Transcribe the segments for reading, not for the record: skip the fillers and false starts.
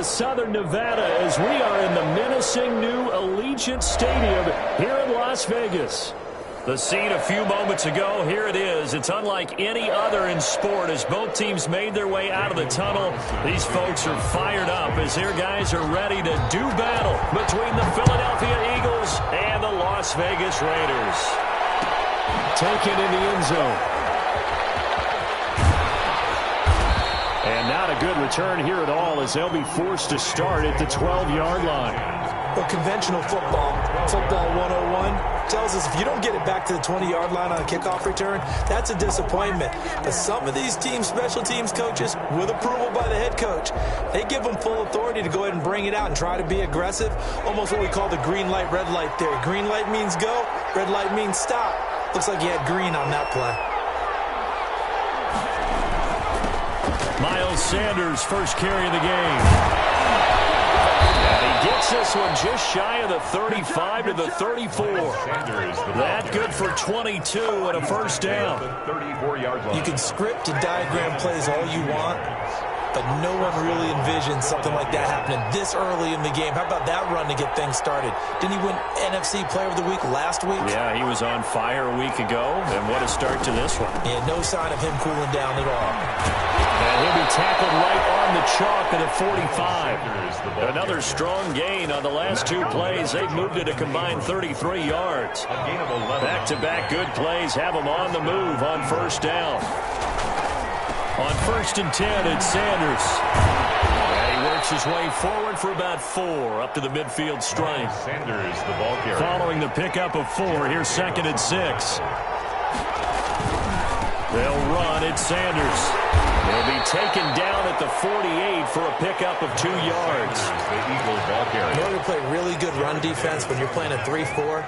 Southern Nevada as we are in the menacing new Allegiant Stadium here in Las Vegas. The scene a few moments ago, here it is. It's unlike any other in sport as both teams made their way out of the tunnel. These folks are fired up as their guys are ready to do battle between the Philadelphia Eagles and the Las Vegas Raiders. Taken in the end zone. And not a good return here at all as they'll be forced to start at the 12-yard line. Well, conventional football 101, tells us if you don't get it back to the 20-yard line on a kickoff return, that's a disappointment. But some of these special teams coaches, with approval by the head coach, they give them full authority to go ahead and bring it out and try to be aggressive, almost what we call the green light, red light theory. Green light means go, red light means stop. Looks like he had green on that play. Miles Sanders, first carry of the game. And he gets this one just shy of the 35 to the 34. That good for 22 and a first down. You can script and diagram plays all you want, but no one really envisions something like that happening this early in the game. How about that run to get things started? Didn't he win NFC Player of the Week last week? Yeah, he was on fire a week ago, and what a start to this one. Yeah, no sign of him cooling down at all. And he'll be tackled right on the chalk at the 45. Another strong gain on the last two plays. They've moved it a combined 33 yards. Back-to-back good plays have them on the move on first down. On 1st and 10, it's Sanders. And he works his way forward for about 4 up to the midfield stripe. Sanders, the ball carrier. Following the pickup of 4, here's 2nd and 6. They'll run. It's Sanders. He'll be taken down at the 48 for a pickup of 2 yards. The Eagle ball carrier. In order to play really good run defense when you're playing a 3-4,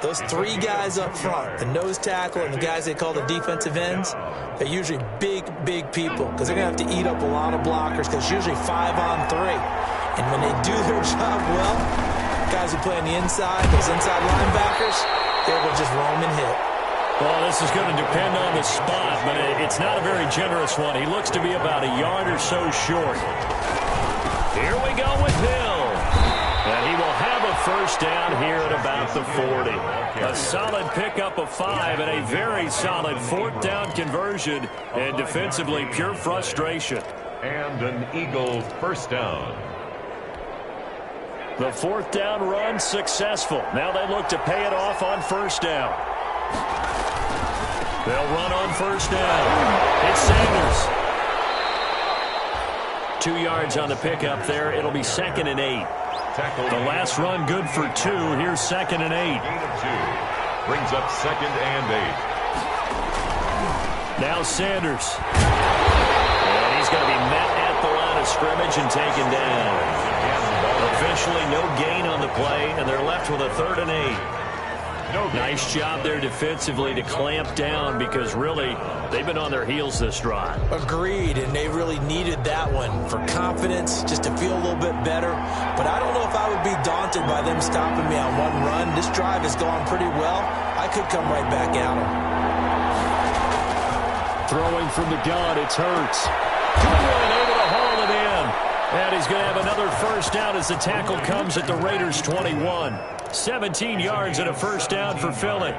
those 3 guys up front, the nose tackle and the guys they call the defensive ends, they're usually big people because they're going to have to eat up a lot of blockers because it's usually 5 on 3. And when they do their job well, guys who play on the inside, those inside linebackers, they're going to just roam and hit. Well, this is going to depend on the spot, but it's not a very generous one. He looks to be about a yard or so short. Here we go with Hill. And he will have a first down here at about the 40. A solid pickup of 5 and a very solid 4th down conversion. And defensively, pure frustration. And an Eagle first down. The 4th down run successful. Now they look to pay it off on first down. They'll run on first down. It's Sanders. 2 yards on the pickup there. It'll be 2nd and 8. The last run good for 2. Here's 2nd and 8. Gain of 2. Brings up 2nd and 8. Now Sanders. And he's going to be met at the line of scrimmage and taken down. Officially no gain on the play, and they're left with a 3rd and 8. Nice job there defensively to clamp down because really they've been on their heels this drive. Agreed, and they really needed that one for confidence, just to feel a little bit better. But I don't know if I would be daunted by them stopping me on one run. This drive has gone pretty well. I could come right back at them. Throwing from the gun, it's Hurts. Good one, able to haul it in. And he's going to have another first down as the tackle comes at the Raiders' 21. 17 yards and a first down for Philly.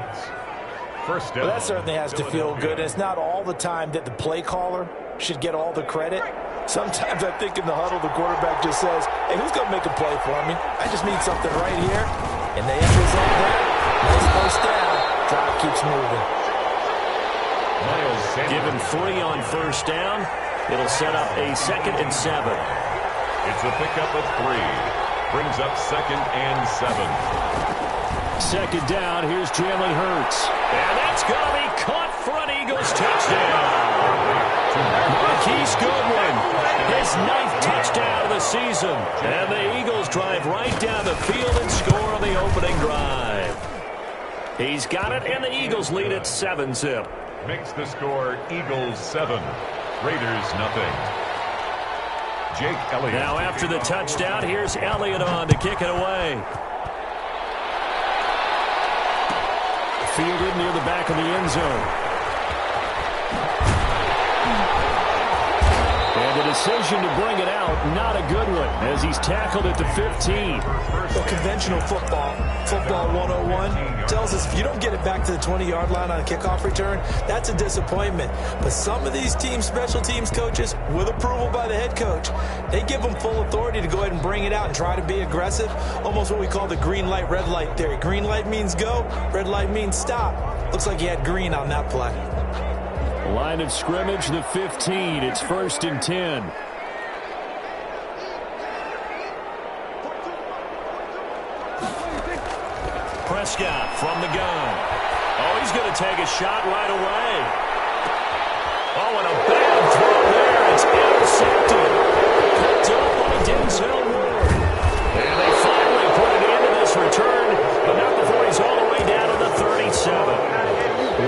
First down. Well, that certainly has to feel good. It's not all the time that the play caller should get all the credit. Sometimes I think in the huddle, the quarterback just says, hey, who's going to make a play for me? I just need something right here. And they end result that. Nice first down. Drive keeps moving. Miles Sanders. Given 3 on first down. It'll set up a 2nd and 7. It's a pickup of 3. Brings up 2nd and 7. 2nd down. Here's Jalen Hurts. And that's going to be caught for an Eagles touchdown. Marquise Goodwin, his 9th touchdown of the season. And the Eagles drive right down the field and score on the opening drive. He's got it, and the Eagles lead at 7-zip. Makes the score Eagles 7. Raiders nothing. Jake Elliott. Now after the touchdown, here's Elliott on to kick it away. Fielded near the back of the end zone. And the decision to bring it out, not a good one, as he's tackled at the 15. Well, conventional football 101, tells us if you don't get it back to the 20-yard line on a kickoff return, that's a disappointment. But some of these special teams coaches, with approval by the head coach, they give them full authority to go ahead and bring it out and try to be aggressive, almost what we call the green light, red light theory. Green light means go, red light means stop. Looks like he had green on that play. Line of scrimmage, the 15. It's 1st and 10. Prescott from the gun. Oh, he's going to take a shot right away. Oh, and a bad throw there. It's intercepted. Picked up by Denzel Ward. And they finally put it into this return, but not before he's all the way down to the 37.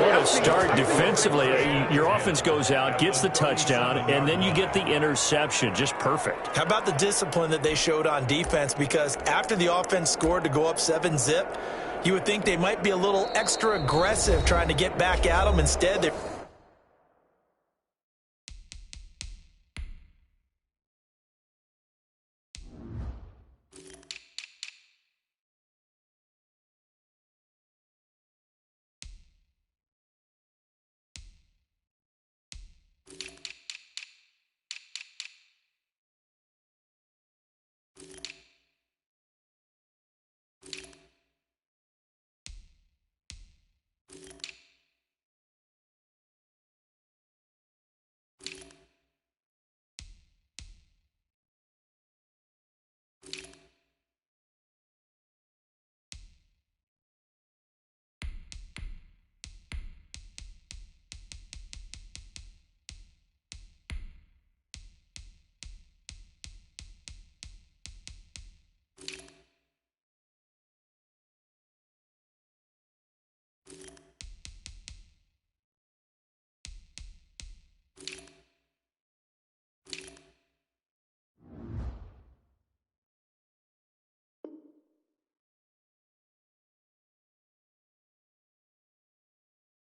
What a start defensively. Your offense goes out, gets the touchdown, and then you get the interception. Just perfect. How about the discipline that they showed on defense? Because after the offense scored to go up 7-zip, you would think they might be a little extra aggressive trying to get back at them. Instead, they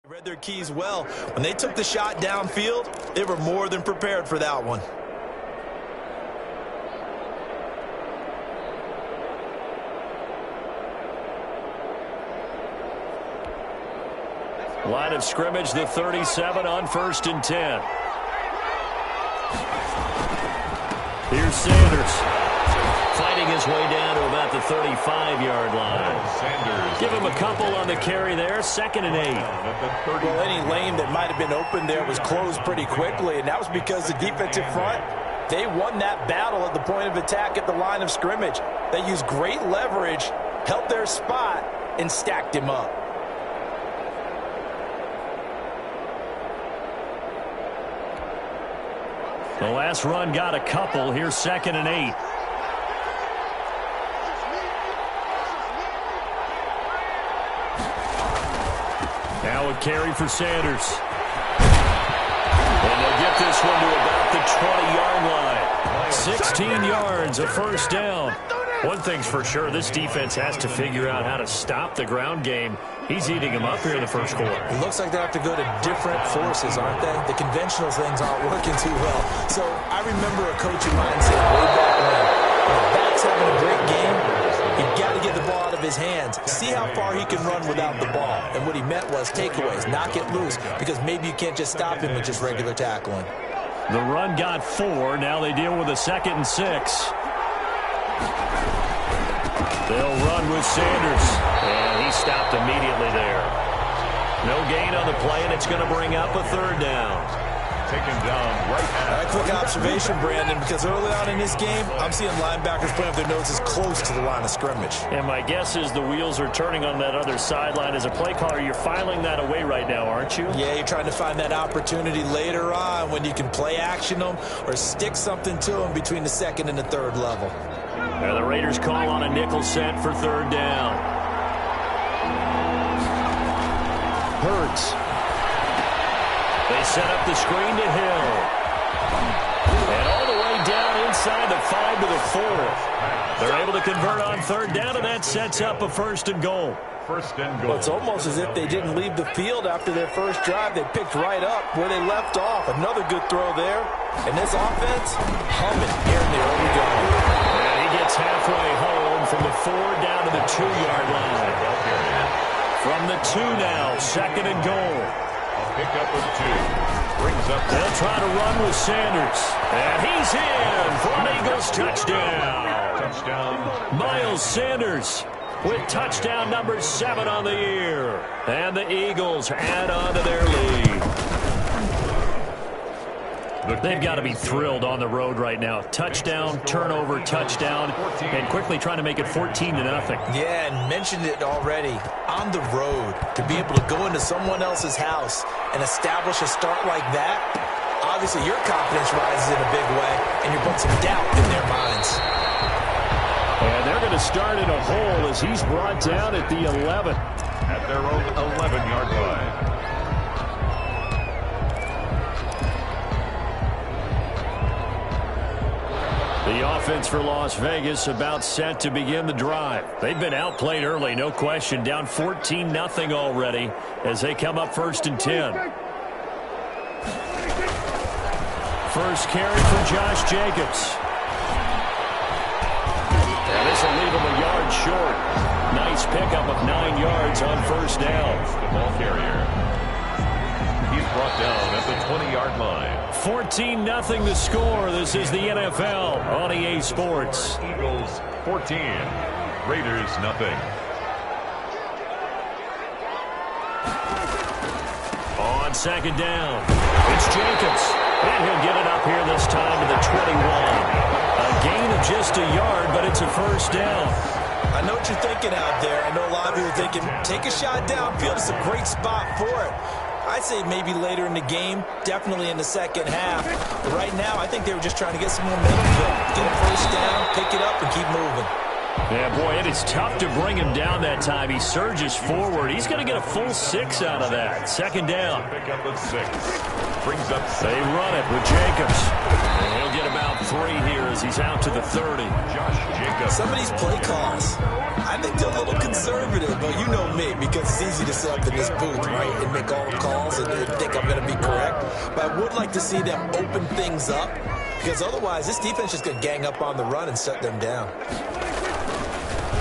read their keys well. When they took the shot downfield, they were more than prepared for that one. Line of scrimmage, the 37 on 1st and 10. Here's Sanders. Fighting his way down to about the 35-yard line. Sanders. Give him a couple on the carry there. 2nd and 8. Well, any lane that might have been open there was closed pretty quickly, and that was because the defensive front, they won that battle at the point of attack at the line of scrimmage. They used great leverage, held their spot, and stacked him up. The last run got a couple. Here's 2nd and 8. Now a carry for Sanders. And they'll get this one to about the 20-yard line. 16 yards, a 1st down. One thing's for sure, this defense has to figure out how to stop the ground game. He's eating them up here in the 1st quarter. It looks like they have to go to different forces, aren't they? The conventional things aren't working too well. So I remember a coach of mine saying way back when the back's having a great game, you've got to get the ball out of his hands. See how far he can run without the ball. And what he meant was takeaways, knock it loose, because maybe you can't just stop him with just regular tackling. The run got 4. Now they deal with a 2nd and 6. They'll run with Sanders, and he stopped immediately there. No gain on the play, and it's going to bring up a 3rd down. Taken down right at. A quick observation, Brandon, because early on in this game, I'm seeing linebackers putting up their noses close to the line of scrimmage. And my guess is the wheels are turning on that other sideline. As a play caller, you're filing that away right now, aren't you? Yeah, you're trying to find that opportunity later on when you can play action them or stick something to them between the 2nd and the 3rd level. Now the Raiders call on a nickel set for 3rd down. Hurts. They set up the screen to Hill. And all the way down inside the 5 to the 4. They're able to convert on 3rd down, and that sets up a 1st and goal. first and goal. Well, it's almost as if they didn't leave the field after their first drive. They picked right up where they left off. Another good throw there. And this offense, humming here in the early going. And he gets halfway home from the 4 down to the 2-yard line. From the 2 now, second and goal. A pickup of 2. Brings up. They'll try to run with Sanders. And he's in for an Eagles touchdown. Touchdown. Miles Sanders with touchdown number 7 on the year. And the Eagles add on to their lead. They've got to be thrilled on the road right now. Touchdown, turnover, touchdown, and quickly trying to make it 14-0. Yeah, and mentioned it already. On the road, to be able to go into someone else's house and establish a start like that, obviously your confidence rises in a big way, and you put some doubt in their minds. And they're going to start in a hole as he's brought down at the 11. At their own 11-yard line. The offense for Las Vegas about set to begin the drive. They've been outplayed early, no question. Down 14-0 already as they come up 1st and 10. First carry for Josh Jacobs. And this will leave him a yard short. Nice pickup of 9 yards on first down. The ball carrier. He's brought down at the 20-yard line. 14-0 the score. This is the NFL on EA Sports. Eagles 14. Raiders nothing. On second down, it's Jacobs. And he'll get it up here this time to the 21. A gain of just a yard, but it's a first down. I know what you're thinking out there. I know a lot of people are thinking, take a shot downfield. It's a great spot for it. I'd say maybe later in the game, definitely in the second half. But right now, I think they were just trying to get some momentum going. Get a first down, pick it up, and keep moving. Yeah, boy, it is tough to bring him down that time. He surges forward. He's going to get a full 6 out of that. Second down. Pick up with 6. Brings up 7. They run it with Jacobs. And he'll get about 3 here as he's out to the 30. Josh Jacobs. Some of these play calls, I think they're a little conservative, but you know me, because it's easy to sit up in this booth, right, and make all calls and think I'm going to be correct. But I would like to see them open things up, because otherwise this defense is going to gang up on the run and shut them down.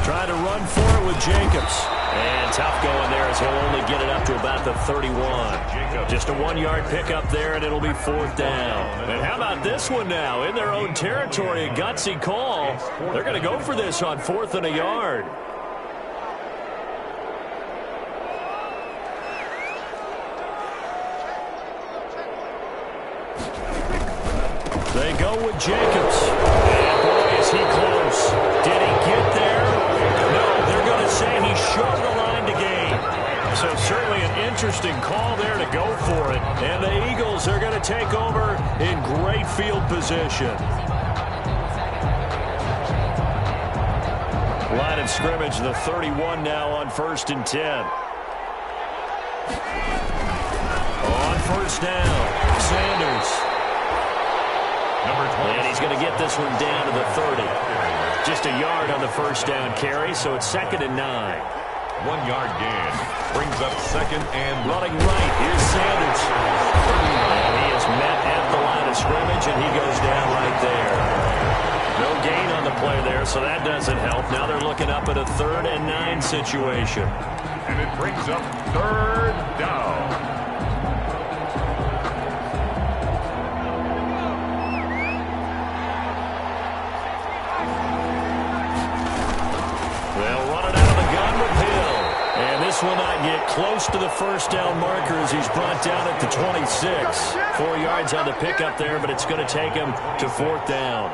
Trying to run for it with Jacobs. And tough going there as he'll only get it up to about the 31. Just a 1-yard pickup there, and it'll be 4th down. And how about this one now? In their own territory, a gutsy call. They're going to go for this on 4th and a yard. They go with Jacobs. And boy, is he close. Did he get there? No, they're going to say he shoved the line to gain. So certainly an interesting call there to go for it. And the Eagles are going to take over in great field position. Line of scrimmage, the 31 now on 1st and 10. On first down, Sanders. And he's going to get this one down to the 30. Just a yard on the first down carry, so it's 2nd and 9. 1-yard gain. Brings up 2nd and running right. Here's Sanders. And he is met at the line of scrimmage, and he goes down right there. No gain on the play there, so that doesn't help. Now they're looking up at a 3rd and 9 situation. And it brings up 3rd down. This will not get close to the first down marker as he's brought down at the 26. 4 yards on the pickup there, but it's going to take him to 4th down.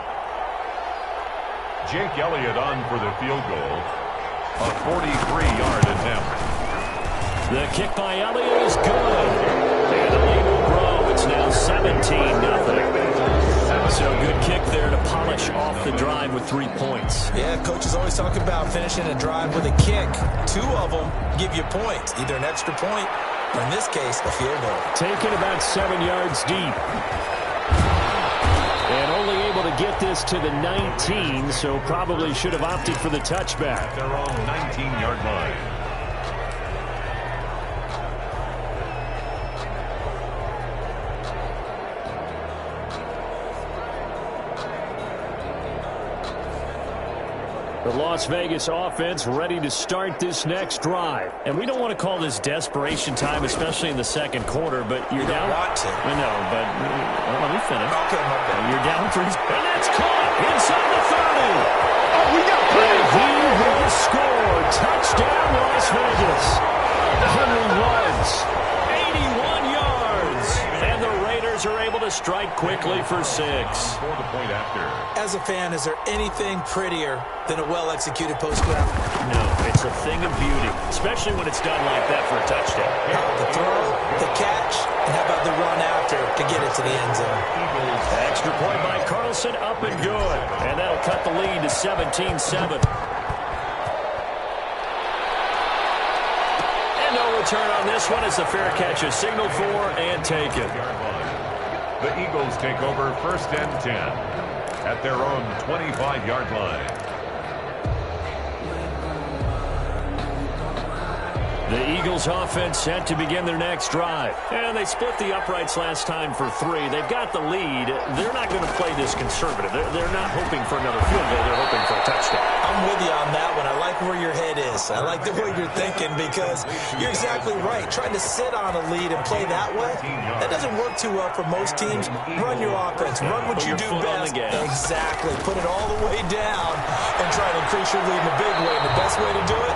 Jake Elliott on for the field goal. A 43-yard attempt. The kick by Elliott is good. And the lead will grow. It's now 17-0. So good kick there to polish off the drive with 3 points. Yeah, coaches always talk about finishing a drive with a kick. 2 of them give you points, either an extra point or, in this case, a field goal. Taken about 7 yards deep. And only able to get this to the 19, so probably should have opted for the touchback. Their own 19-yard line. Las Vegas offense ready to start this next drive. And we don't want to call this desperation time, especially in the second quarter, but you're down. Want to. I know, but let me finish. Okay, my bad. You're down 3. And it's caught inside the 30. Oh, we got plenty. He will score. Touchdown, Las Vegas. Henry runs 81 yards. And the Raiders are able to strike quickly for 6. For the point after. As a fan, is there anything prettier than a well-executed post-grab? No, it's a thing of beauty, especially when it's done like that for a touchdown. How about the throw, the catch, and how about the run after to get it to the end zone? Extra point by Carlson, up and good. And that'll cut the lead to 17-7. And no return on this one as the fair catch is signaled for and taken. The Eagles take over 1st and 10 at their own 25-yard line. The Eagles offense set to begin their next drive. And they split the uprights last time for 3. They've got the lead. They're not going to play this conservative. They're not hoping for another field goal. They're hoping for a touchdown. I'm with you on that one. I like where your head is. I like the way you're thinking because you're exactly right. Trying to sit on a lead and play that way, that doesn't work too well for most teams. Run your offense. Run what you do best. Exactly. Put it all the way down and try to increase your lead in a big way. And the best way to do it,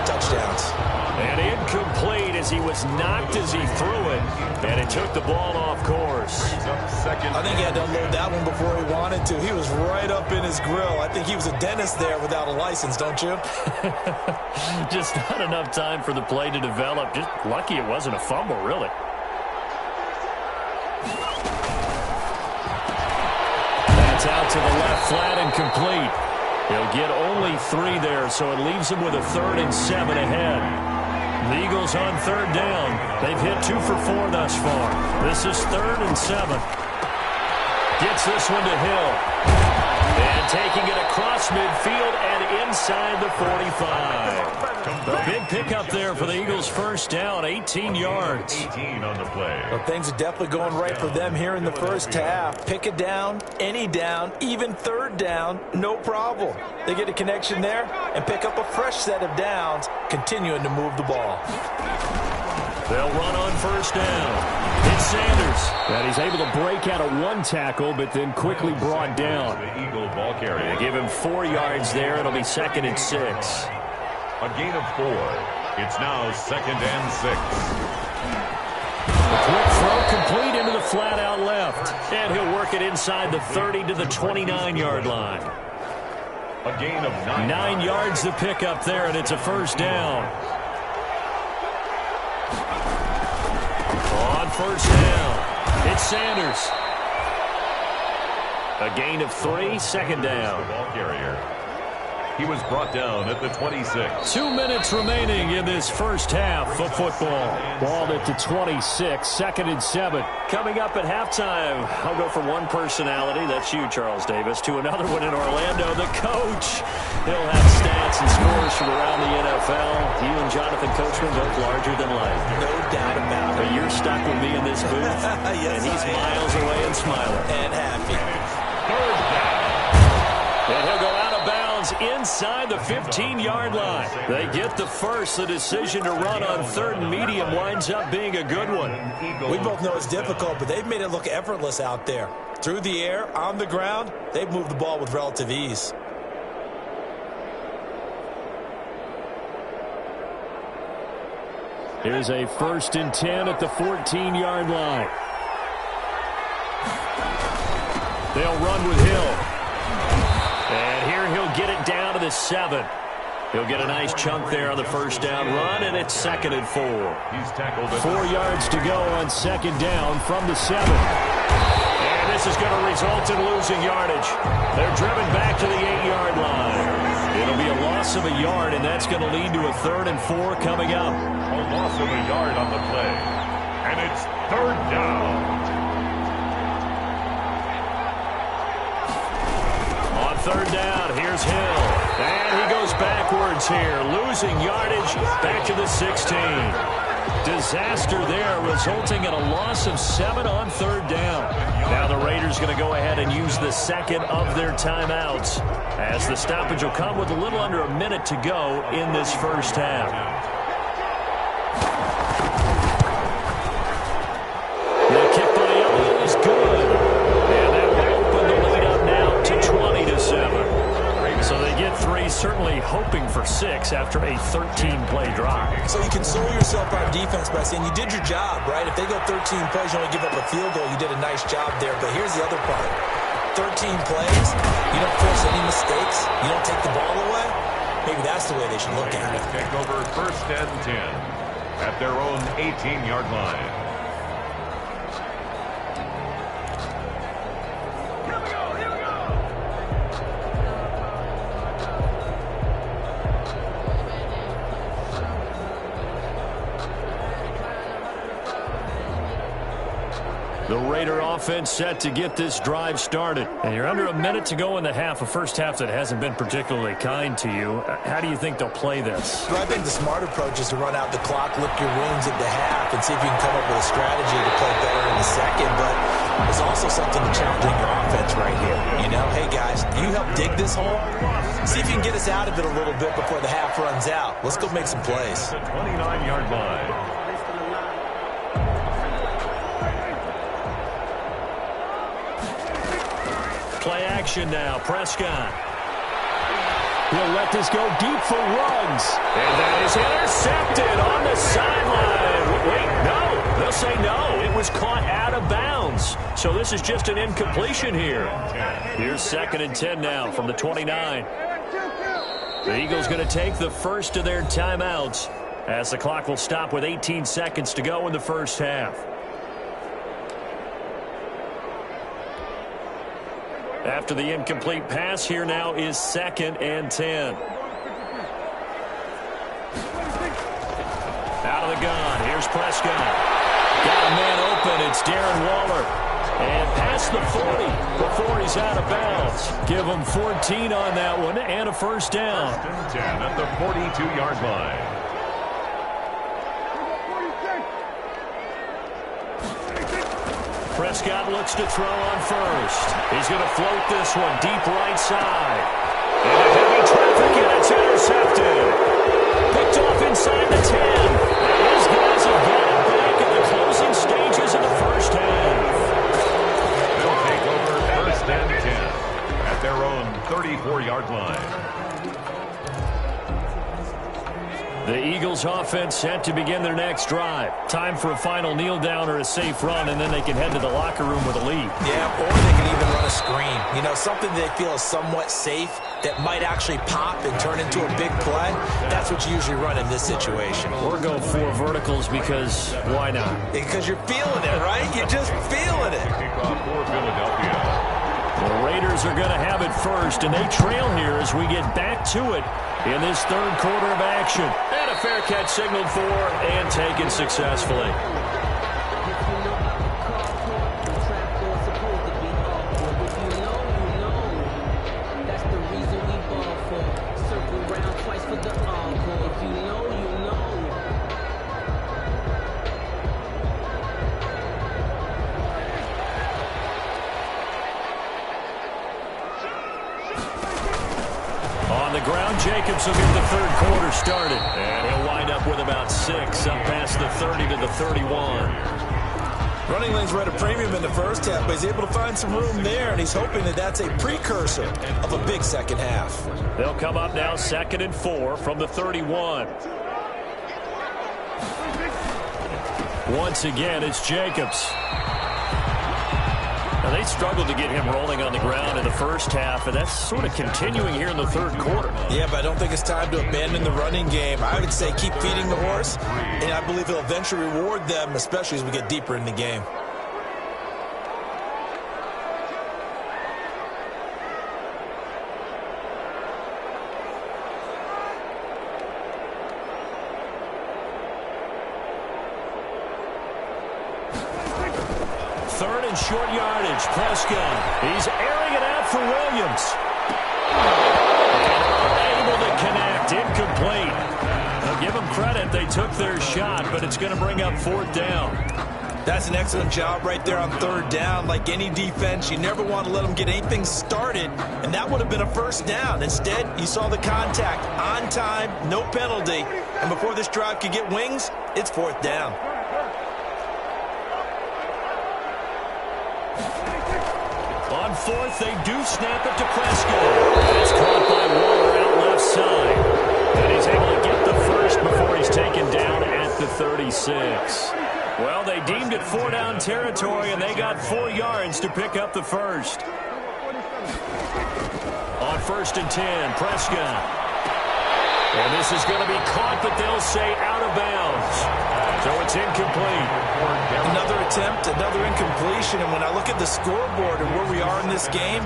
touchdowns. And incomplete as he was knocked as he threw it. And it took the ball off course. I think he had to unload that one before he wanted to. He was right up in his grill. I think he was a dentist there without a license, don't you? Just not enough time for the play to develop. Just lucky it wasn't a fumble, really. That's out to the left flat and complete. He'll get only 3 there, so it leaves him with a 3rd and 7 ahead. The Eagles on 3rd down. They've hit 2 for 4 thus far. This is 3rd and 7. Gets this one to Hill. And taking it across midfield and inside the 45. A big pickup there for the Eagles' first down, 18 yards. 18 on the play. Well, things are definitely going right for them here in the first half. Pick a down, any down, even 3rd down, no problem. They get a connection there and pick up a fresh set of downs, continuing to move the ball. They'll run on 1st down. It's Sanders. And he's able to break out of 1 tackle, but then quickly brought down. The Eagle ball carrier. They give him 4 yards there. It'll be 2nd and 6. A gain of 4. It's now 2nd and 6. A quick throw complete into the flat out left. And he'll work it inside the 30 to the 29-yard line. A gain of 9. 9 yards to pick up there, and it's a 1st down. On 1st down, it's Sanders. A gain of 3, 2nd down. Ball carrier. He was brought down at the 26. 2 minutes remaining in this first half of football. Ball at the 26, 2nd and 7. Coming up at halftime, I'll go from one personality, that's you, Charles Davis, to another one in Orlando, the coach. He'll have stats and scores from around the NFL. You and Jonathan Coachman both larger than life. No doubt about it. But you're stuck with me in this booth, yes, and he's miles away and smiling. And happy. 3rd down. And he'll go out of bounds inside the 15-yard line. They get the first. The decision to run on 3rd and medium winds up being a good one. We both know it's difficult, but they've made it look effortless out there. Through the air, on the ground, they've moved the ball with relative ease. Here's a 1st and 10 at the 14-yard line. They'll run with Hill. And here he'll get it down to the 7. He'll get a nice chunk there on the 1st down run, and it's 2nd and 4. He's tackled at 4 yards to go on 2nd down from the 7. And this is going to result in losing yardage. They're driven back to the 8-yard line. It'll be a loss of a yard, and that's going to lead to a 3rd and 4 coming up. a loss of a yard on the play. And it's 3rd down. On 3rd down, here's Hill. And he goes backwards here, losing yardage back to the 16. Disaster there, resulting in a loss of 7 on third down. Now the Raiders going to go ahead and use the second of their timeouts, as the stoppage will come with a little under a minute to go in this first half. The kick by Elliott is good. And that will open the lead up now to 20-7. So they get 3, certainly hoping for 6 after a 13-play drive. So you console yourself on defense by saying you did your job, right? If they go 13 plays, you only give up a field goal, you did a nice job there. But here's the other part. 13 plays, you don't force any mistakes, you don't take the ball away. Maybe that's the way they should look at it. Take over first and 10 at their own 18-yard line. The Raider offense set to get this drive started. And you're under a minute to go in the half, a first half that hasn't been particularly kind to you. How do you think they'll play this? Well, I think the smart approach is to run out the clock, lick your wounds at the half, and see if you can come up with a strategy to play better in the second. But there's also something to challenging your offense right here. You know, hey, guys, you help dig this hole. See if you can get us out of it a little bit before the half runs out. Let's go make some plays. The 29-yard line. Play action now. Prescott. He'll let this go deep for Ruggs. And that is intercepted on the sideline. Wait, no. They'll say no. It was caught out of bounds. So this is just an incompletion here. Here's 2nd and 10 now from the 29. The Eagles going to take the first of their timeouts as the clock will stop with 18 seconds to go in the first half. After the incomplete pass, here now is 2nd and 10. Out of the gun. Here's Prescott. Got a man open. It's Darren Waller. And past the 40 before he's out of bounds. Give him 14 on that one and a first down. 1st and 10 at the 42-yard line. Prescott looks to throw on first. He's going to float this one deep right side. And a heavy traffic, and it's intercepted. Picked off inside the 10. And these guys have got it back in the closing stages of the first half. They'll take over 1st and 10 at their own 34-yard line. The Eagles offense set to begin their next drive. Time for a final kneel down or a safe run, and then they can head to the locker room with a lead. Yeah, or they can even run a screen. You know, something they feel is somewhat safe that might actually pop and turn into a big play. That's what you usually run in this situation. Or go 4 verticals because why not? Because you're feeling it, right? You're just feeling it. Kickoff for Philadelphia. The Raiders are going to have it first, and they trail here as we get back to it in this third quarter of action. And a fair catch signaled for and taken successfully. Jacobs will get the third quarter started, and he'll wind up with about 6 up past the 30 to the 31. Running lanes were at a premium in the first half, but he's able to find some room there, and he's hoping that that's a precursor of a big second half. They'll come up now 2nd and 4 from the 31. Once again, it's Jacobs. Now, they struggled to get him rolling on the ground in the first half, and that's sort of continuing here in the third quarter. Yeah, but I don't think it's time to abandon the running game. I would say keep feeding the horse, and I believe he'll eventually reward them, especially as we get deeper in the game. Third and short yardage. Prescott. He's airing it out for Williams. And unable to connect. Incomplete. A give them credit. They took their shot, but it's going to bring up 4th down. That's an excellent job right there on 3rd down. Like any defense, you never want to let them get anything started, and that would have been a 1st down. Instead, you saw the contact on time, no penalty, and before this drive could get wings, it's 4th down. On 4th, they do snap it to Prescott. It's caught by Waller out left side. And he's able to get the first before he's taken down at the 36. Well, they deemed it 4-down territory, and they got 4 yards to pick up the first. On 1st and 10, Prescott. And this is going to be caught, but they'll say out of bounds. So it's incomplete. Another attempt, another incompletion. And when I look at the scoreboard and where we are in this game,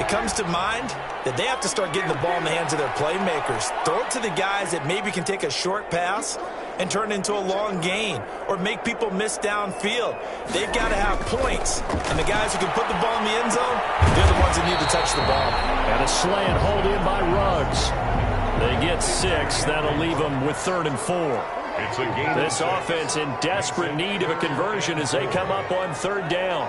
it comes to mind that they have to start getting the ball in the hands of their playmakers. Throw it to the guys that maybe can take a short pass and turn it into a long gain or make people miss downfield. They've got to have points. And the guys who can put the ball in the end zone, they're the ones that need to touch the ball. And a slant hold in by Ruggs. They get 6. That'll leave them with 3rd and 4. It's a game. This offense in desperate need of a conversion as they come up on 3rd down.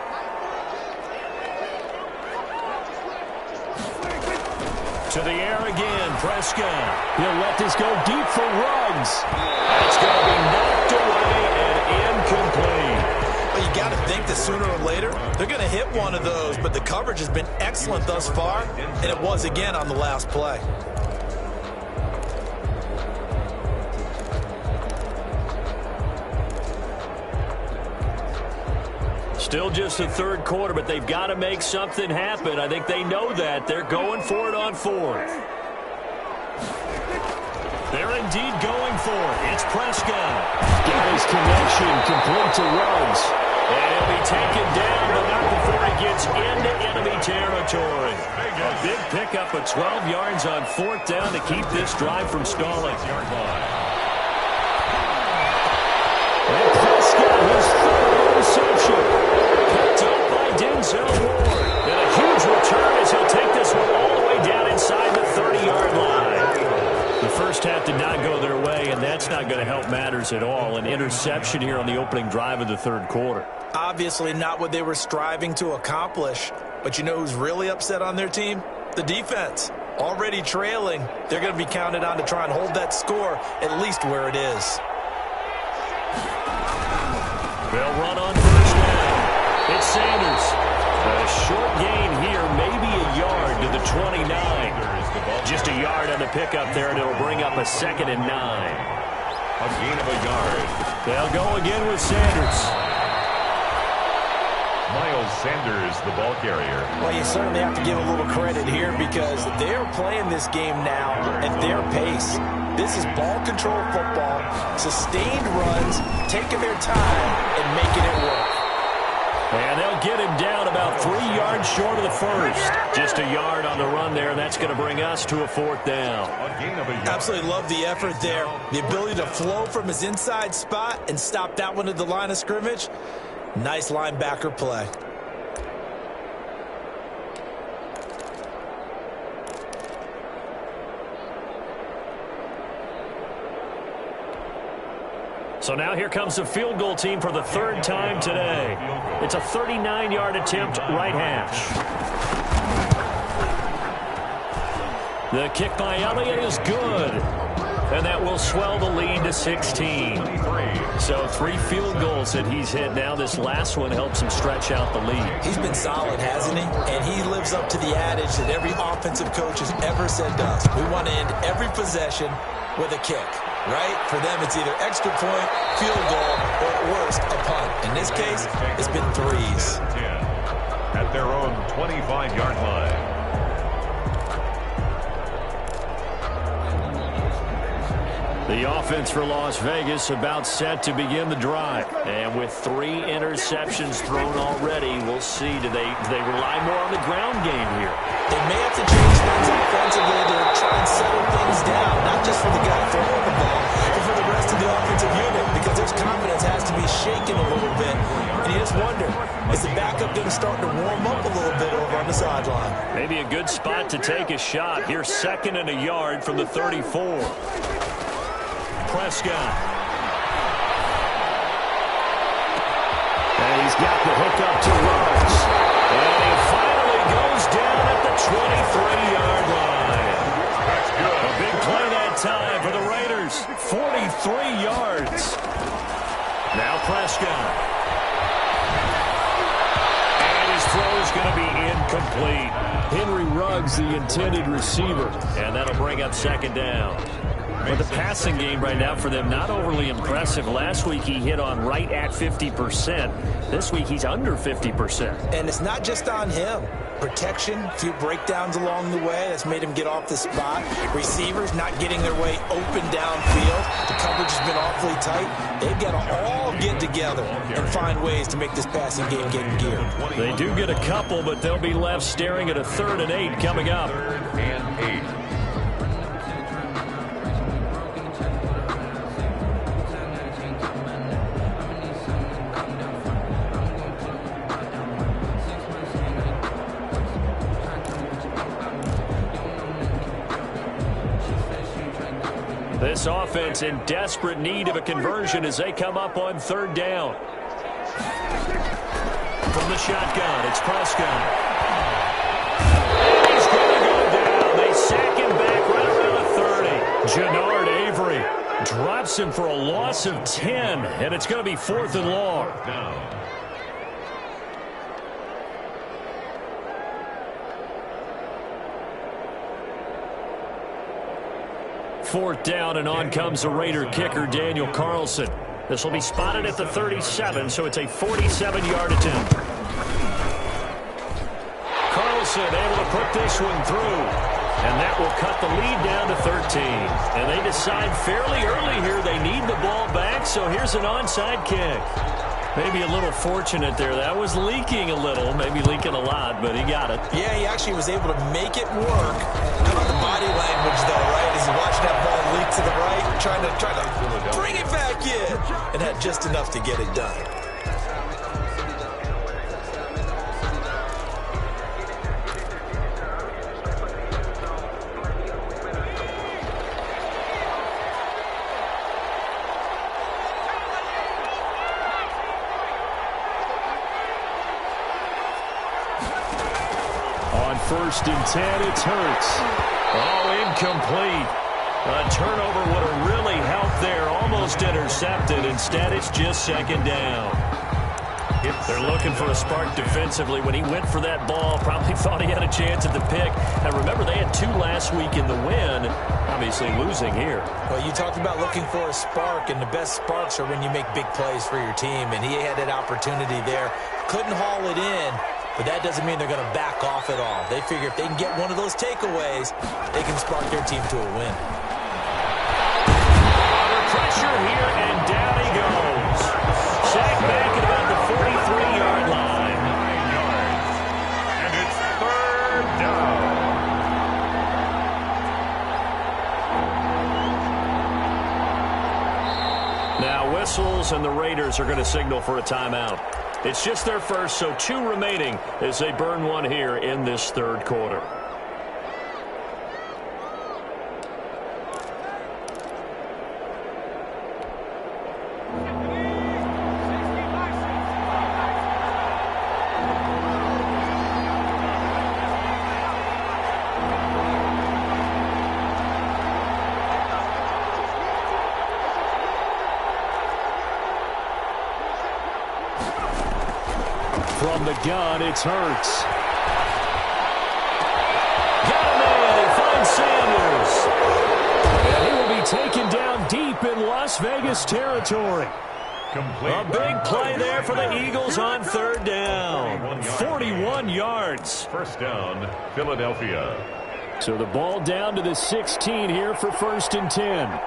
To the air again, Prescott. He'll let this go deep for Ruggs. It's going to be knocked away and incomplete. Well, you got to think that sooner or later, they're going to hit one of those, but the coverage has been excellent thus far, and it was again on the last play. Still just the 3rd quarter, but they've got to make something happen. I think they know that. They're going for it on 4th. They're indeed going for it. It's Prescott. Got his connection complete to Ruggs. And he'll be taken down, but not before he gets into enemy territory. A big pickup of 12 yards on 4th down to keep this drive from stalling. And Prescott, his 3rd reception. Picked up by Denzel Ward. And a huge return as he'll take this one all the way down inside the 30-yard line. The first half did not go their way, and that's not going to help matters at all. An interception here on the opening drive of the 3rd quarter. Obviously not what they were striving to accomplish. But you know who's really upset on their team? The defense. Already trailing. They're going to be counted on to try and hold that score at least where it is. They'll run on 1st down. It's Sanders. A short gain here, maybe a yard to the 29. Just a yard on the pickup there, and it'll bring up a 2nd and 9. A gain of a yard. They'll go again with Sanders. Miles Sanders, the ball carrier. Well, you certainly have to give a little credit here because they're playing this game now at their pace. This is ball control football, sustained runs, taking their time and making it work. And they'll get him down about 3 yards short of the first. Just a yard on the run there. That's going to bring us to a 4th down. A gain of a yard. Absolutely love the effort there. The ability to flow from his inside spot and stop that one at the line of scrimmage. Nice linebacker play. So now here comes the field goal team for the 3rd time today. It's a 39-yard attempt, right hash. The kick by Elliott is good. And that will swell the lead to 16. So 3 field goals that he's hit now. This last one helps him stretch out the lead. He's been solid, hasn't he? And he lives up to the adage that every offensive coach has ever said to us. We want to end every possession with a kick. Right? For them, it's either extra point, field goal, or at worst, a punt. In this case, it's been 3s. At their own 25-yard line. The offense for Las Vegas about set to begin the drive. And with 3 interceptions thrown already, we'll see. Do they rely more on the ground game here? They may have to change things offensively to try and settle things down, not just for the guy throwing the ball, but for the rest of the offensive unit, because their confidence has to be shaken a little bit. And you just wonder, is the backup going to start to warm up a little bit over on the sideline? Maybe a good spot to take a shot. Here's 2nd and a yard from the 34. Prescott. And he's got the hook up to Ruggs. And he finally goes down at the 23-yard line. That's good. A big play that time for the Raiders. 43 yards. Now Prescott. And his throw is going to be incomplete. Henry Ruggs, the intended receiver. And that'll bring up second down. But the passing game right now for them, not overly impressive. Last week he hit on right at 50%. This week he's under 50%. And it's not just on him. Protection, a few breakdowns along the way. That's made him get off the spot. Receivers not getting their way open downfield. The coverage has been awfully tight. They've got to all get together and find ways to make this passing game get in gear. They do get a couple, but they'll be left staring at a 3rd and 8 coming up. 3rd and 8. This offense in desperate need of a conversion as they come up on 3rd down. From the shotgun, it's Prescott. He's going to go down. They sack him back right around the 30. Jannard Avery drops him for a loss of 10, and it's going to be 4th and long. Down. 4th down, and on comes the Raider kicker, Daniel Carlson. This will be spotted at the 37, so it's a 47-yard attempt. Carlson able to put this one through, and that will cut the lead down to 13. And they decide fairly early here they need the ball back, so here's an onside kick. Maybe a little fortunate there. That was leaking a little, maybe leaking a lot, but he got it. Yeah, he actually was able to make it work. How about the body language, though, right? As he watched that ball leak to the right, trying to bring it back in, and had just enough to get it done. On 1st and 10, it's Hurts. Oh, incomplete. A turnover would have really helped there. Almost intercepted. Instead, it's just 2nd down. They're looking for a spark defensively. When he went for that ball, probably thought he had a chance at the pick. And remember, they had 2 last week in the win. Obviously losing here. Well, you talked about looking for a spark, and the best sparks are when you make big plays for your team. And he had that opportunity there. Couldn't haul it in. But that doesn't mean they're going to back off at all. They figure if they can get one of those takeaways, they can spark their team to a win. Under pressure here, and down he goes. Sacked back at about the 43-yard line. 9 yards. And it's 3rd down. Now whistles, and the Raiders are going to signal for a timeout. It's just their first, so 2 remaining as they burn one here in this 3rd quarter. From the gun, it's Hurts. Got a man, he finds Sanders. And he will be taken down deep in Las Vegas territory. Complete. A big play there for the Eagles on 3rd down. 41 yards. 1st down, Philadelphia. So the ball down to the 16 here for 1st and 10.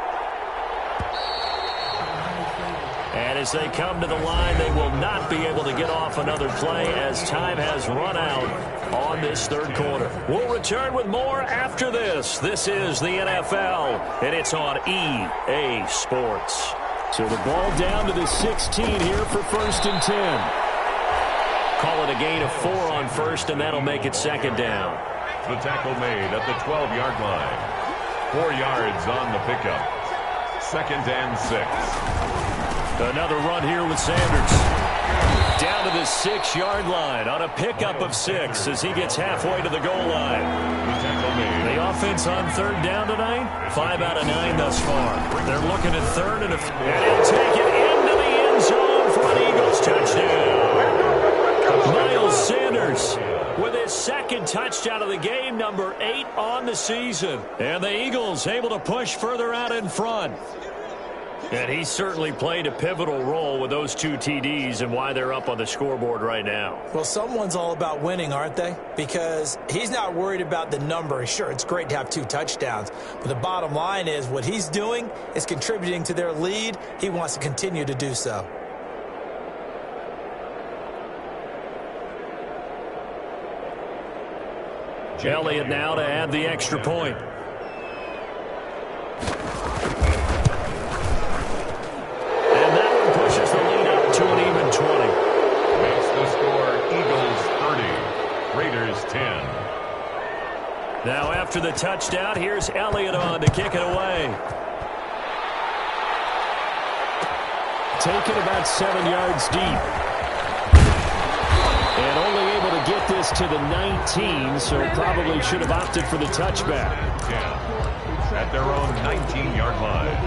And as they come to the line, they will not be able to get off another play as time has run out on this 3rd quarter. We'll return with more after this. This is the NFL, and it's on EA Sports. So the ball down to the 16 here for 1st and 10. Call it a gain of 4 on 1st, and that'll make it 2nd down. The tackle made at the 12-yard line. 4 yards on the pickup. 2nd and 6. Another run here with Sanders. Down to the 6-yard line on a pickup of 6 as he gets halfway to the goal line. The offense on 3rd down tonight, 5 out of 9 thus far. They're looking at 3rd and he'll take it into the end zone for an Eagles touchdown. Miles Sanders with his 2nd touchdown of the game, number 8 on the season. And the Eagles able to push further out in front. And he certainly played a pivotal role with those 2 TDs and why they're up on the scoreboard right now. Well, someone's all about winning, aren't they? Because he's not worried about the number. Sure, it's great to have 2 touchdowns. But the bottom line is what he's doing is contributing to their lead. He wants to continue to do so. Elliott now to add the extra point. To an even 20. Makes the score Eagles 30, Raiders 10. Now after the touchdown, here's Elliott on to kick it away. Taken about 7 yards deep. And only able to get this to the 19, so probably should have opted for the touchback. 10 at their own 19-yard line.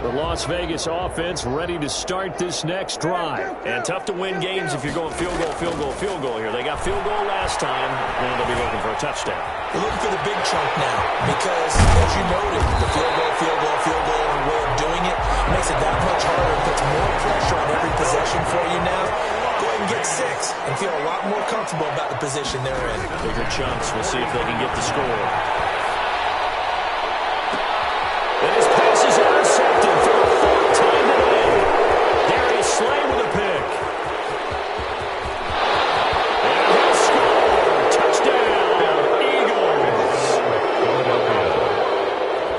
The Las Vegas offense ready to start this next drive. And tough to win games if you're going field goal here. They got field goal last time, and they'll be looking for a touchdown. They're looking for the big chunk now because, as you noted, the field goal way of doing it makes it that much harder. It puts more pressure on every possession for you now. Go ahead and get 6 and feel a lot more comfortable about the position they're in. Bigger chunks. We'll see if they can get the score. And his pass is intercepted for the 4th time today. Darius Slay with a pick. And he'll score. Touchdown, Eagles.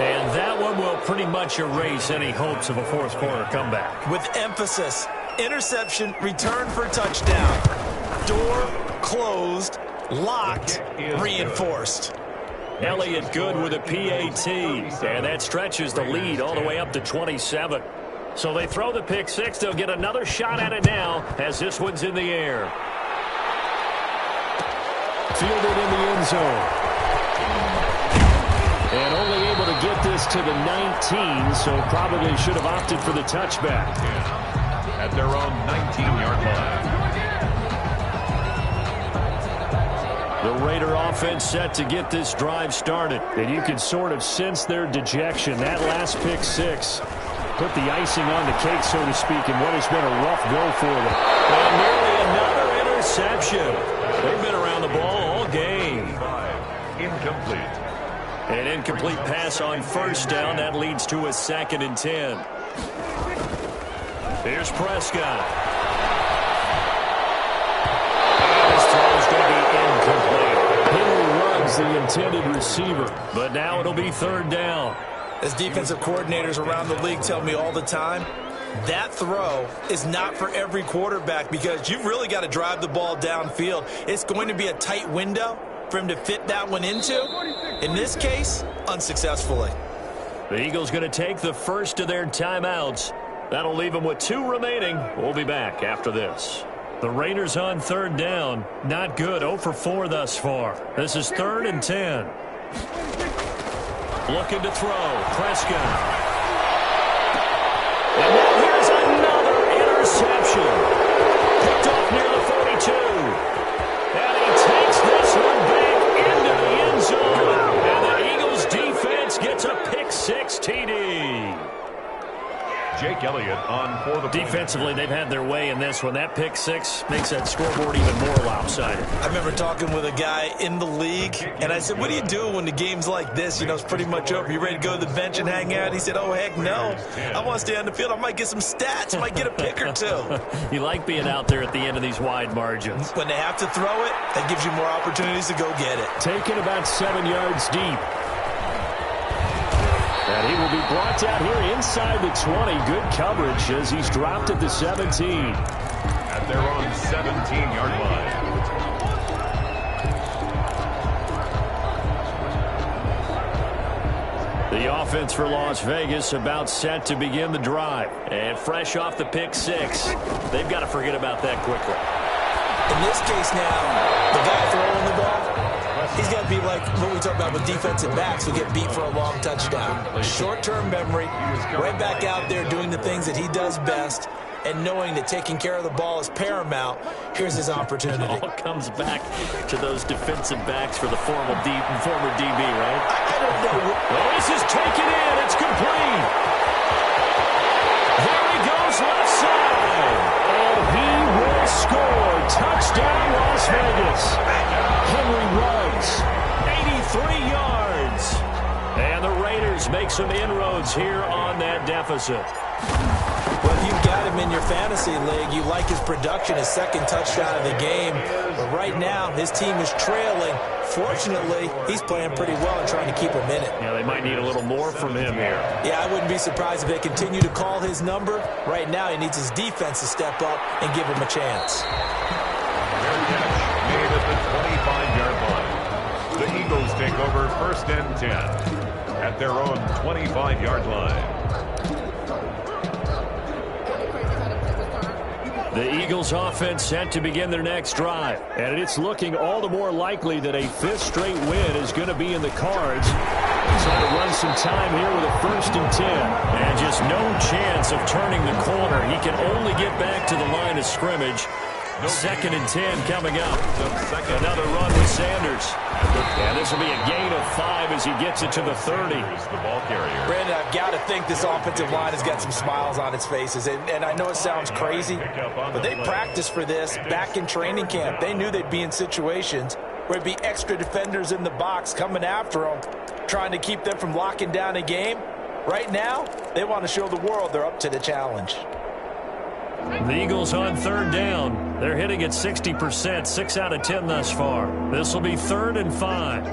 And that one will pretty much erase any hopes of a 4th quarter comeback. With emphasis, interception, return for touchdown. Door closed, locked, reinforced. Elliott good with a PAT, and that stretches the lead all the way up to 27. So they throw the pick 6. They'll get another shot at it now as this one's in the air. Fielded in the end zone. And only able to get this to the 19, so probably should have opted for the touchback. At their own 19-yard line. The Raider offense set to get this drive started. And you can sort of sense their dejection. That last pick 6 put the icing on the cake, so to speak, in what has been a rough go for them. And nearly another interception. They've been around the ball all game. Incomplete. An incomplete pass on 1st down. That leads to a 2nd and 10. Here's Prescott. His throw's going to be incomplete. Henry runs the intended receiver, but now it'll be 3rd down. As defensive coordinators around the league tell me all the time, that throw is not for every quarterback because you've really got to drive the ball downfield. It's going to be a tight window for him to fit that one into. In this case, unsuccessfully. The Eagles going to take the first of their timeouts. That'll leave them with 2 remaining. We'll be back after this. The Raiders on 3rd down. Not good. 0 for 4 thus far. This is 3rd and 10. Looking to throw. Prescott. And now here's another interception. Picked off near the 42. And he takes this one back into the end zone. And the Eagles defense gets a pick 6 TD. Jake Elliott on for the defensively, they've had their way in this one. That pick 6 makes that scoreboard even more lopsided. I remember talking with a guy in the league, and I said, what do you do when the game's like this? You know, it's pretty much over. You ready to go to the bench and hang out? He said, oh, heck no. I want to stay on the field. I might get some stats. I might get a pick or 2. You like being out there at the end of these wide margins. When they have to throw it, that gives you more opportunities to go get it. Taken about 7 yards deep. And he will be brought down here inside the 20. Good coverage as he's dropped at the 17. At their own 17-yard line. The offense for Las Vegas about set to begin the drive. And fresh off the pick six, they've got to forget about that quickly. In this case now, the guy throwing the ball, he's got to be like what we talk about with defensive backs who get beat for a long touchdown. Short-term memory, right back out there doing the things that he does best, and knowing that taking care of the ball is paramount. Here's his opportunity. It all comes back to those defensive backs for the former DB, right? I don't know. Oh, this is taken in. It's complete. There he goes left side. And he will score. Touchdown, Las Vegas. Henry Ruggs, 83 yards. And the Raiders make some inroads here on that deficit. Well, if you've got him in your fantasy league, you like his production, his second touchdown of the game. But right now, his team is trailing. Fortunately, he's playing pretty well and trying to keep him in it. Yeah, they might need a little more from him here. Yeah, I wouldn't be surprised if they continue to call his number. Right now, he needs his defense to step up and give him a chance. Fair catch made at the 25-yard line. The Eagles take over first and 10 at their own 25-yard line. The Eagles offense set to begin their next drive. And it's looking all the more likely that a fifth straight win is going to be in the cards. Trying to run some time here with a first and 10. And just no chance of turning the corner. He can only get back to the line of scrimmage. Second and 10 coming up. Another run with Sanders. And this will be a gain of 5 as he gets it to the 30. The ball carrier. Brandon, I've got to think this offensive line has got some smiles on its faces. And I know it sounds crazy, but they practiced for this back in training camp. They knew they'd be in situations where there'd be extra defenders in the box coming after them, trying to keep them from locking down a game. Right now, they want to show the world they're up to the challenge. The Eagles on third down. They're hitting at 60%, 6 out of 10 thus far. This will be 3rd and 5.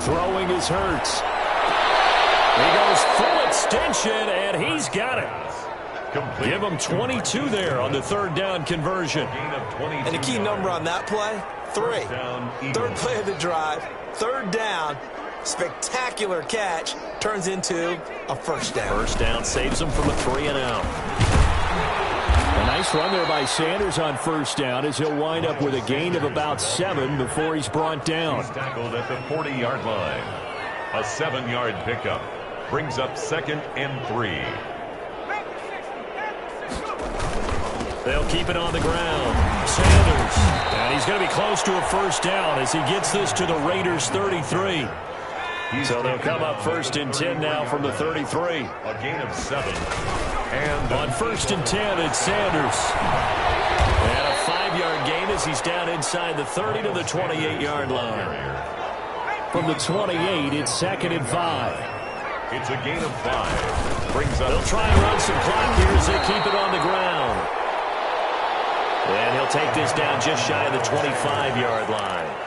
Throwing is Hurts. He goes full extension, and he's got it. Complete. Give him 22 there on the third down conversion. And the key number on that play, 3. Third play of the drive, third down. Spectacular catch turns into a first down. First down saves him from a 3 and out. A nice run there by Sanders on first down as he'll wind up with a gain of about 7 before he's brought down. He's tackled at the 40-yard line. A 7-yard pickup brings up 2nd and 3. They'll keep it on the ground. Sanders. And he's going to be close to a first down as he gets this to the Raiders' 33. So they'll come up 1st and 10 now from the 33. A gain of 7. And on 1st and 10, it's Sanders. And a 5-yard gain as he's down inside the 30 to the 28-yard line. From the 28, it's 2nd and 5. It's a gain of 5. Brings up. They'll try and run some clock here as they keep it on the ground. And he'll take this down just shy of the 25-yard line.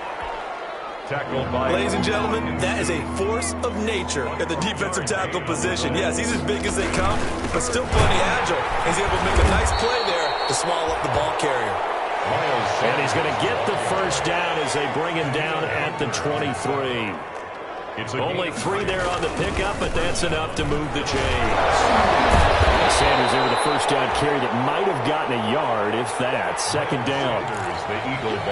Ladies and gentlemen, that is a force of nature at the defensive tackle position. Yes, he's as big as they come, but still plenty agile. He's able to make a nice play there to swallow up the ball carrier. And he's going to get the first down as they bring him down at the 23. Only 3 there on the pickup, but that's enough to move the chains. Sanders there with a first down carry that might have gotten a yard, if that. 2nd down.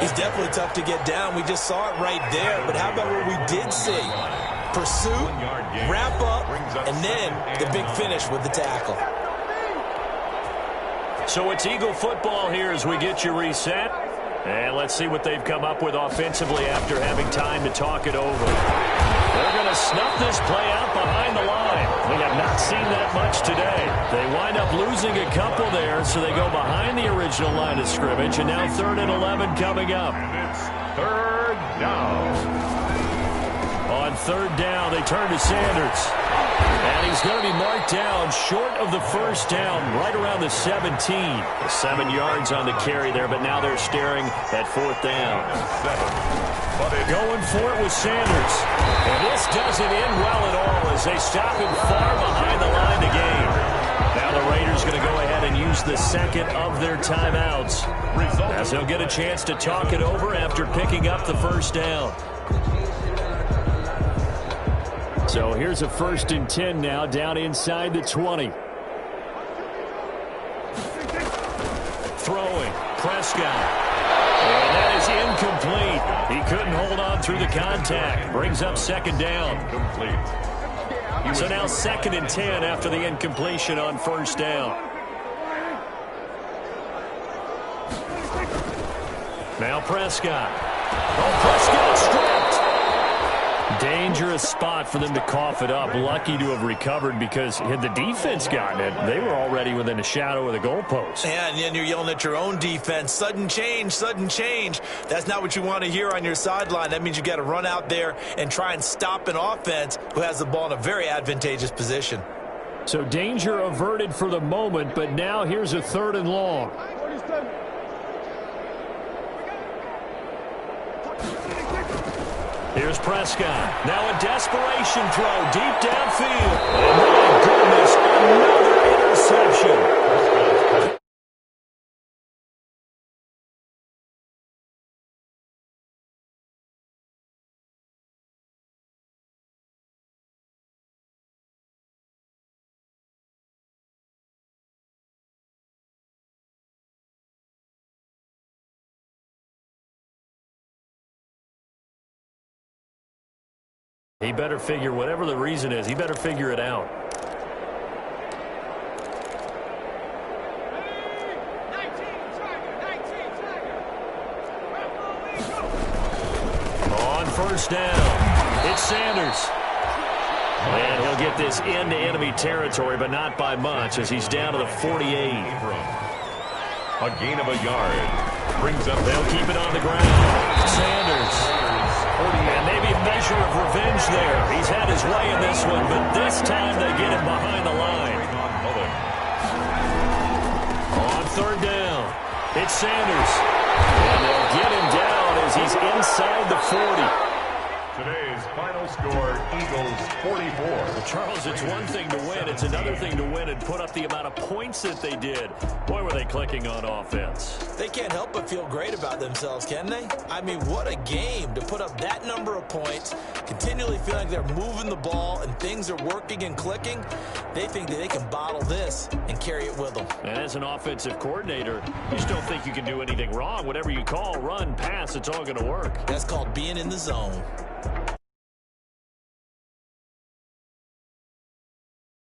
He's definitely tough to get down. We just saw it right there. But how about what we did see? Pursuit, wrap up, and then the big finish with the tackle. So it's Eagle football here as we get you reset. And let's see what they've come up with offensively after having time to talk it over. They're going to snuff this play out behind the line. We have not seen that much today. They wind up losing a couple there, so they go behind the original line of scrimmage, and now 3rd and 11 coming up. And it's 3rd down. On 3rd down, they turn to Sanders. And he's going to be marked down short of the first down, right around the 17. 7 yards on the carry there, but now they're staring at 4th down. Going for it with Sanders. And this doesn't end well at all as they stop him far behind the line to gain. Now the Raiders going to go ahead and use the 2nd of their timeouts as they'll get a chance to talk it over after picking up the first down. So here's a 1st and 10 now, down inside the 20. Throwing, Prescott. And that is incomplete. He couldn't hold on through the contact. Brings up 2nd down. Complete. So now 2nd and 10 after the incompletion on 1st down. Now Prescott. Oh, Prescott stripped. Dangerous spot for them to cough it up. Lucky to have recovered, because had the defense gotten it, they were already within a shadow of the goalpost. And then you're yelling at your own defense. Sudden change, sudden change. That's not what you want to hear on your sideline. That means you got to run out there and try and stop an offense who has the ball in a very advantageous position. So danger averted for the moment, but now here's a 3rd and long. Here's Prescott. Now a desperation throw deep downfield. And my goodness, another interception. He better figure, whatever the reason is, he better figure it out. On 1st down, it's Sanders. And he'll get this into enemy territory, but not by much, as he's down to the 48. A gain of a yard. Brings up. They'll keep it on the ground. Sanders. And maybe a measure of revenge there. He's had his way in this one, but this time they get him behind the line. On 3rd down, it's Sanders. And they'll get him down as he's inside the 40. Today's final score, Eagles 44. Well, Charles, it's one thing to win. It's another thing to win and put up the amount of points that they did. Boy, were they clicking on offense. They can't help but feel great about themselves, can they? I mean, what a game to put up that number of points, continually feeling like they're moving the ball and things are working and clicking. They think that they can bottle this and carry it with them. And as an offensive coordinator, you just don't think you can do anything wrong. Whatever you call, run, pass, it's all going to work. That's called being in the zone.